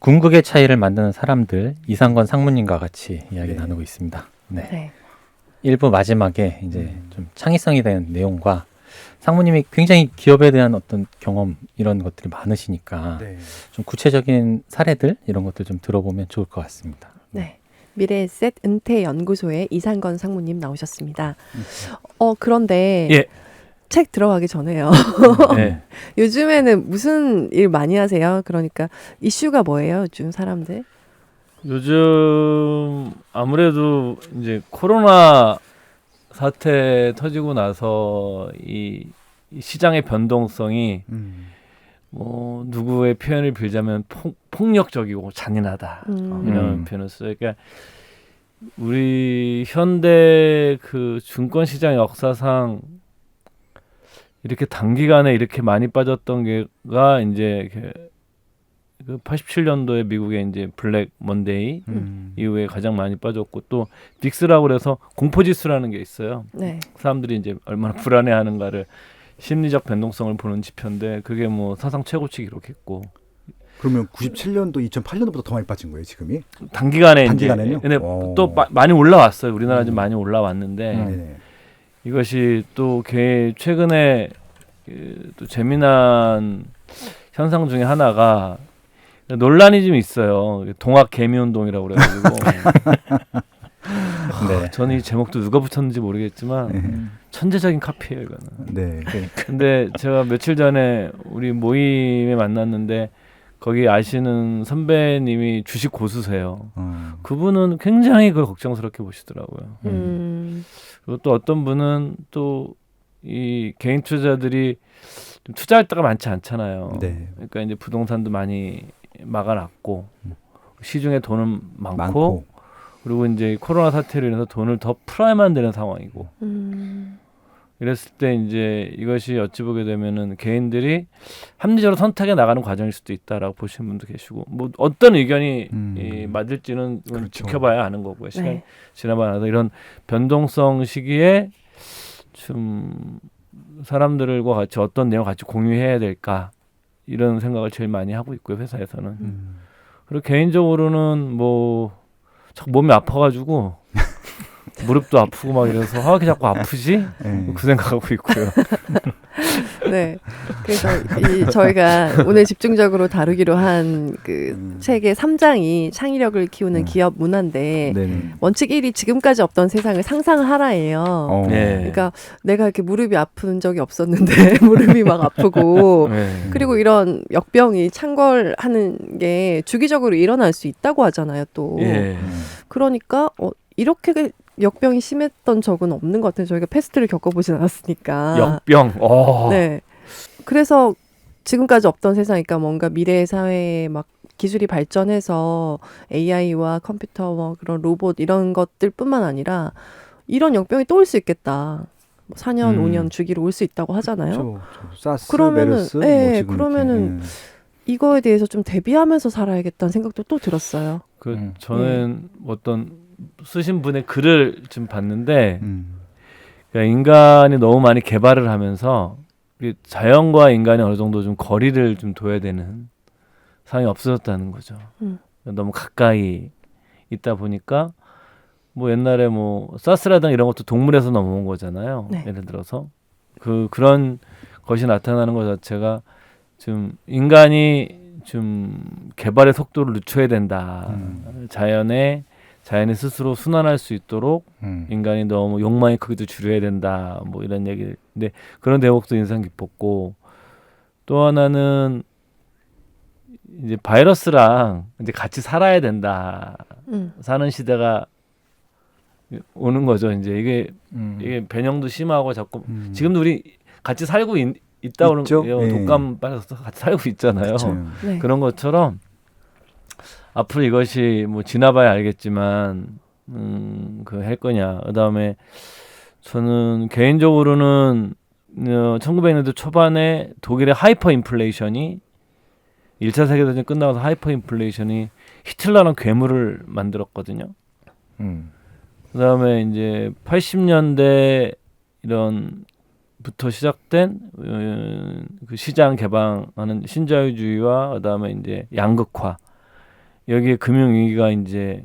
궁극의 차이를 만드는 사람들 이상건 상무님과 같이 이야기 네. 나누고 있습니다. 네. 네. 1부 마지막에 이제 좀 창의성에 대한 내용과 상무님이 굉장히 기업에 대한 어떤 경험 이런 것들이 많으시니까 네. 좀 구체적인 사례들 이런 것들 좀 들어보면 좋을 것 같습니다. 네. 미래에셋 은퇴연구소의 이상건 상무님 나오셨습니다. 그런데 예. 책 들어가기 전에요. 네. 요즘에는 무슨 일 많이 하세요? 그러니까 이슈가 뭐예요? 요즘 사람들? 요즘 아무래도 이제 코로나 사태 터지고 나서 이 시장의 변동성이 뭐 누구의 표현을 빌자면 폭력적이고 잔인하다 이런 표현을 써요. 그러니까 우리 현대 그 증권 시장 역사상 이렇게 단기간에 이렇게 많이 빠졌던 게가 이제 그 87년도에 미국의 이제 블랙 먼데이 이후에 가장 많이 빠졌고 또 빅스라고 그래서 공포지수라는 게 있어요. 네. 사람들이 이제 얼마나 불안해하는가를 심리적 변동성을 보는 지표인데 그게 뭐 사상 최고치 기록했고. 그러면 97년도, 2008년도보다 더 많이 빠진 거예요, 지금이? 단기간에요? 근데 또 많이 올라왔어요. 우리나라 좀 많이 올라왔는데 이것이 또 최근에 또 재미난 현상 중에 하나가 논란이 좀 있어요. 동학 개미 운동이라고 그래가지고. 네. 저는 이 제목도 누가 붙였는지 모르겠지만 천재적인 카피예요, 이거는. 네. 근데 제가 며칠 전에 우리 모임에 만났는데 거기 아시는 선배님이 주식 고수세요. 그분은 굉장히 그걸 걱정스럽게 보시더라고요. 그리고 또 어떤 분은 또 이 개인 투자자들이 좀 투자할 때가 많지 않잖아요. 네. 그러니까 이제 부동산도 많이 막아놨고 시중에 돈은 많고 많고. 그리고 이제 코로나 사태로 인해서 돈을 더 풀어야만 되는 상황이고 이랬을 때 이제 이것이 어찌 보게 되면은 개인들이 합리적으로 선택해 나가는 과정일 수도 있다라고 보시는 분도 계시고 뭐 어떤 의견이 맞을지는 그렇죠. 지켜봐야 아는 거고요. 시간이 네. 지나고 나서 이런 변동성 시기에 좀 사람들과 같이 어떤 내용 같이 공유해야 될까 이런 생각을 제일 많이 하고 있고요. 회사에서는. 그리고 개인적으로는 뭐 자꾸 몸이 아파가지고 무릎도 아프고 막 이래서 왜 이렇게 자꾸 아프지? 그 생각하고 있고요. 네. 그래서 저희가 오늘 집중적으로 다루기로 한 그 책의 3장이 창의력을 키우는 기업 문화인데 네네. 원칙 1이 지금까지 없던 세상을 상상하라예요. 네. 그러니까 내가 이렇게 무릎이 아픈 적이 없었는데 무릎이 막 아프고 네. 그리고 이런 역병이 창궐하는 게 주기적으로 일어날 수 있다고 하잖아요. 또 예. 그러니까 이렇게 역병이 심했던 적은 없는 것 같아요. 저희가 패스트를 겪어보진 않았으니까. 역병. 네. 그래서 지금까지 없던 세상이니까 뭔가 미래의 사회에 막 기술이 발전해서 AI와 컴퓨터와 그런 로봇 이런 것들뿐만 아니라 이런 역병이 또 올 수 있겠다. 뭐 4년, 5년 주기로 올 수 있다고 하잖아요. 사스, 그러면은, 메르스, 네, 뭐 지금 그러면은 이렇게, 이거에 대해서 좀 대비하면서 살아야겠다는 생각도 또 들었어요. 저는 어떤 쓰신 분의 글을 좀 봤는데 그러니까 인간이 너무 많이 개발을 하면서 자연과 인간이 어느 정도 좀 거리를 좀 둬야 되는 상황이 없어졌다는 거죠. 너무 가까이 있다 보니까 뭐 옛날에 뭐 사스라든가 이런 것도 동물에서 넘어온 거잖아요. 네. 예를 들어서 그런 것이 나타나는 것 자체가 좀 인간이 좀 개발의 속도를 늦춰야 된다. 자연이 스스로 순환할 수 있도록 인간이 너무 욕망의 크기도 줄여야 된다. 뭐 이런 얘기. 근데 그런 대목도 인상 깊었고 또 하나는 이제 바이러스랑 이제 같이 살아야 된다. 사는 시대가 오는 거죠. 이제 이게 변형도 심하고 자꾸 지금도 우리 같이 살고 있다 오는 독감 빨아서 같이 살고 있잖아요. 네. 그런 것처럼 앞으로 이것이 뭐 지나봐야 알겠지만 그 할 거냐. 그다음에 저는 개인적으로는 1900년대 초반에 독일의 하이퍼 인플레이션이 1차 세계대전 끝나서 하이퍼 인플레이션이 히틀러는 괴물을 만들었거든요. 그다음에 이제 80년대 이런 부터 시작된 그 시장 개방하는 신자유주의와 그다음에 이제 양극화 여기에 금융 위기가 이제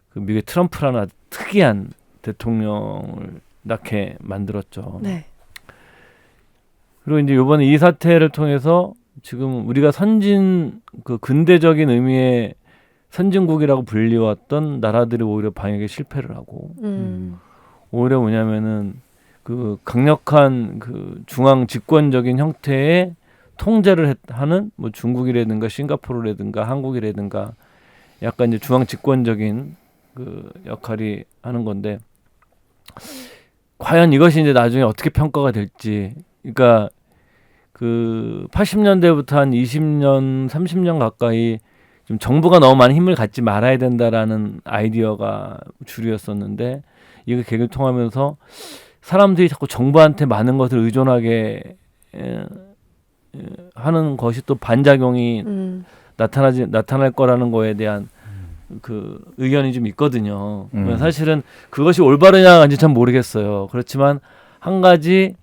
그 미국의 트럼프라는 아주 특이한 대통령을 낳게 만들었죠. 네. 그리고 이제 이번에 이 사태를 통해서 지금 우리가 그 근대적인 의미의 선진국이라고 불리웠던 나라들이 오히려 방역에 실패를 하고 오히려 뭐냐면은 그 강력한 그 중앙 집권적인 형태의 통제를 하는 뭐 중국이라든가 싱가포르라든가 한국이라든가 약간 이제 중앙 집권적인 그 역할이 하는 건데 과연 이것이 이제 나중에 어떻게 평가가 될지. 그러니까 그 80년대부터 한 20년, 30년 가까이 좀 정부가 너무 많은 힘을 갖지 말아야 된다라는 아이디어가 주류였었는데 이거 계기를 통하면서 사람들이 자꾸 정부한테 많은 것을 의존하게 하는 것이 또 반작용이 나타날 거라는 거에 대한 그 의견이 좀 있거든요. 사실은 그것이 올바르냐 아닌지 참 모르겠어요. 그렇지만 한 가지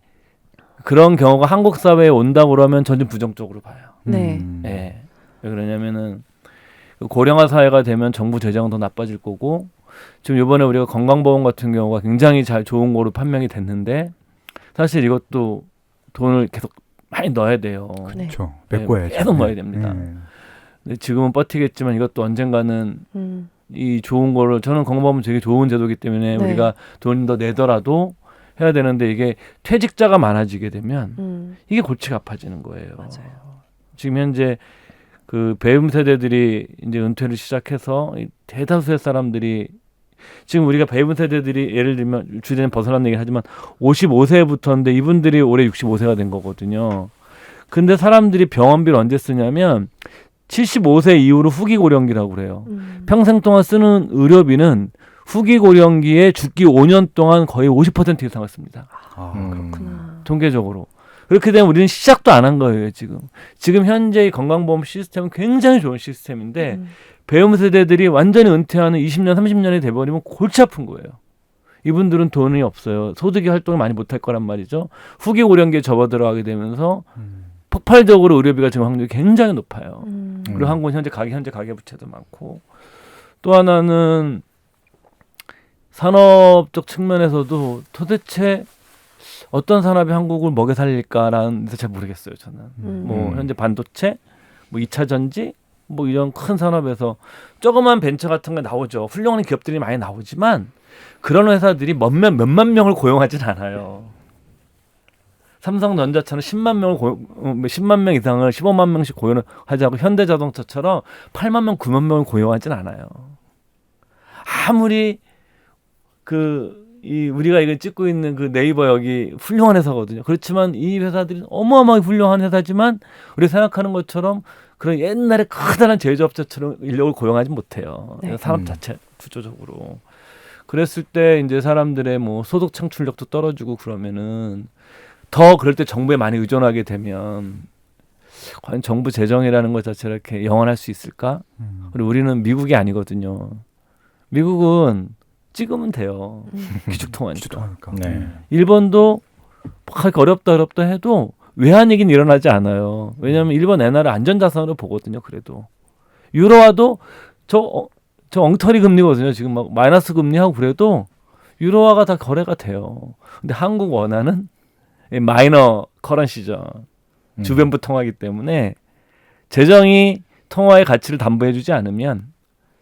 그런 경우가 한국 사회에 온다고 그러면 저는 부정적으로 봐요. 네. 예. 왜 그러냐면은 고령화 사회가 되면 정부 재정은 더 나빠질 거고 지금 이번에 우리가 건강보험 같은 경우가 굉장히 잘 좋은 거로 판명이 됐는데 사실 이것도 돈을 계속 많이 넣어야 돼요. 네. 그렇죠. 메꿔야죠. 계속 넣어야 됩니다. 네. 근데 지금은 버티겠지만 이것도 언젠가는 이 좋은 거를 저는 건강보험은 되게 좋은 제도이기 때문에 네. 우리가 돈 더 내더라도 해야 되는데 이게 퇴직자가 많아지게 되면 이게 골치가 아파지는 거예요. 맞아요. 지금 현재 그 배움 세대들이 이제 은퇴를 시작해서 이 대다수의 사람들이 지금 우리가 배움 세대들이 예를 들면 주제는 벗어난 얘기를 하지만 55세부터인데 이분들이 올해 65세가 된 거거든요. 근데 사람들이 병원비를 언제 쓰냐면 75세 이후로 후기 고령기라고 그래요. 평생 동안 쓰는 의료비는 후기 고령기에 죽기 5년 동안 거의 50% 이상을 씁니다. 그렇구나. 통계적으로. 그렇게 되면 우리는 시작도 안 한 거예요, 지금. 지금 현재의 건강보험 시스템은 굉장히 좋은 시스템인데 배움 세대들이 완전히 은퇴하는 20년, 30년이 돼버리면 골치 아픈 거예요. 이분들은 돈이 없어요. 소득이 활동을 많이 못할 거란 말이죠. 후기 고령기에 접어들어가게 되면서 폭발적으로 의료비가 지금 확률이 굉장히 높아요. 그리고 한국은 현재 가계부채도 많고 또 하나는 산업적 측면에서도 도대체 어떤 산업이 한국을 먹여 살릴까라는 데서 잘 모르겠어요. 저는 뭐 현재 반도체, 뭐 2차 전지, 뭐 이런 큰 산업에서 조그만 벤처 같은 게 나오죠. 훌륭한 기업들이 많이 나오지만 그런 회사들이 몇만 명을 고용하진 않아요. 삼성전자처럼 10만 명 이상을 15만 명씩 고용을 하자고 현대자동차처럼 8만 명, 9만 명을 고용하진 않아요. 아무리 우리가 이걸 찍고 있는 그 네이버 여기 훌륭한 회사거든요. 그렇지만 이 회사들이 어마어마하게 훌륭한 회사지만 우리 생각하는 것처럼 그런 옛날에 커다란 제조업체처럼 인력을 고용하지 못해요. 네. 산업 자체 구조적으로. 그랬을 때 이제 사람들의 뭐 소득 창출력도 떨어지고 그러면은 더 그럴 때 정부에 많이 의존하게 되면 과연 정부 재정이라는 것 자체가 이렇게 영원할 수 있을까? 그리고 우리는 미국이 아니거든요. 미국은 찍으면 돼요. 기축통화니까. 기축통화니까. 네. 일본도 그렇게 어렵다 해도 외환위기는 일어나지 않아요. 왜냐하면 일본 엔화를 안전자산으로 보거든요. 그래도 유로화도 저 엉터리 금리거든요. 지금 막 마이너스 금리하고 그래도 유로화가 다 거래가 돼요. 근데 한국 원화는 마이너 커런시죠. 주변부 통화이기 때문에 재정이 통화의 가치를 담보해주지 않으면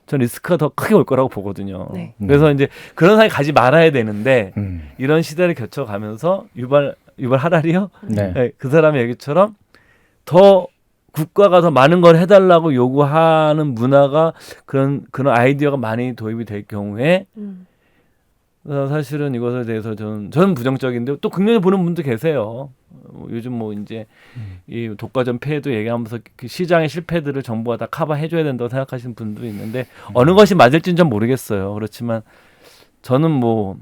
전 리스크가 더 크게 올 거라고 보거든요. 네. 그래서 이제 그런 사이 가지 말아야 되는데 이런 시대를 거쳐가면서 유발 하라리요? 네. 네, 그 사람의 얘기처럼 더 국가가 더 많은 걸 해달라고 요구하는 문화가 그런 아이디어가 많이 도입이 될 경우에 사실은 이것에 대해서 저는 부정적인데 또 긍정적으로 보는 분도 계세요. 요즘 뭐 이제 이 독과점 폐해도 얘기하면서 그 시장의 실패들을 정부가 다 커버해줘야 된다고 생각하시는 분도 있는데 어느 것이 맞을지는 좀 모르겠어요. 그렇지만 저는 뭐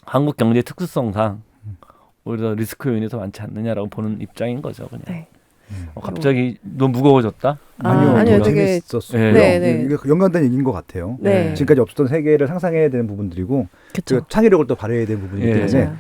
한국 경제의 특수성상 오히려 리스크 요인이 더 많지 않느냐라고 보는 입장인 거죠. 그냥. 네. 갑자기 너무 무거워졌다? 아니요, 되게 재밌었어요. 네. 이게 연관된 얘기인 것 같아요. 네. 지금까지 없었던 세계를 상상해야 되는 부분들이고 그쵸. 창의력을 또 발휘해야 되는 부분이기 예. 때문에 맞아요.